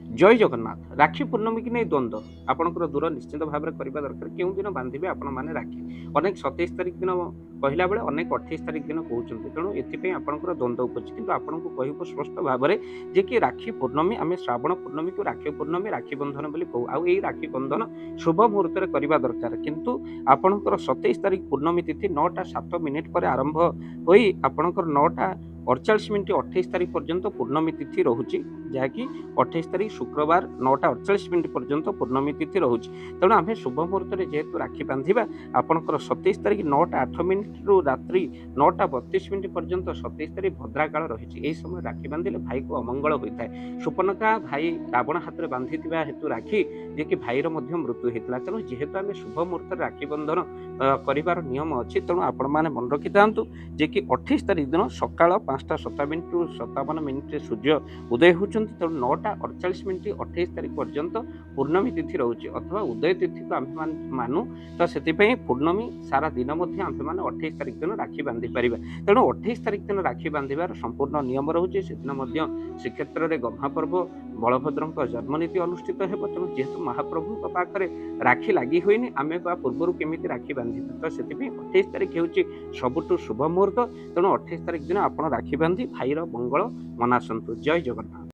जय जगन्नाथ राखी पूर्णमी की नहीं द्वंद्व आपंकर दूर निश्चित भाव में करने दरकार क्यों दिन बांधे आपण मैंने राखी अनेक 27 तारिख दिन कहला बेले अनेक 28 तारिख दिन कहते तेणु ये आपंकर द्वंद्व उपज कि आपको कहूँ स्पष्ट भाव में जे कि राखी पूर्णमी आम श्रावण पूर्णमी को राखी पूर्णमी राखी बंधन बोली कहू आउ यही राखी बंधन शुभ मुहूर्त में करने दरकार किंतु आपंकर 27 तारिख पूर्णमी तिथि 9:07 पर आरंभ हो आपंकर 9:48 28 तारिख पर्यंत पूर्णमी तिथि रोचे जहाँकि 28 तारिख शुक्रवार 9:48 पर्यंत पूर्णमी तिथि रोचे तेणु आम शुभ मुहूर्त में जेहेतु राखी बांधा आपंकर 27 तारिख 9:08 रु रात्रि 9:32 पर्यंत 27 तारिख भद्रा काल रही यही समय राखी बांधिले भाई को अमंगल होता है। सुपर्णका भाई रावण हाथ में बांधि हेतु राखी जे कि भाईर मृत्यु होता तेणु जेहेतु आम शुभ मुहूर्त राखी बंधन कर नियम अच्छी तेणु आपण मैंने मन रखी था जे कि 28 तारिख दिन सकाल 5:57 रु 57 सूर्य उदय होती तेणु 9:48 28 तारिख पर्यंत पूर्णमी तिथि रोचे अथवा उदय तिथि को आम मानु तो से पूर्णमी सारा दिन आम मैंने 28 तारिख दिन राखी बांधि पार तेणु 28 तारिख दिन राखी बांधार संपूर्ण नियम रोचे से दिन श्रीक्षेत्र में गह्मापर्व बलभद्र जन्मनीति अनुष्ठित हो तेणु जेहेतु महाप्रभु पाखे राखी लगी हुई आम पूर्व केमी राखी बांधि तो से 28 तारिख हूँ सबुठ शुभ मुहूर्त तेणु 28 तारिख दिन आप राखी बांधि भाईर मंगल मनासतु। जय जगन्नाथ।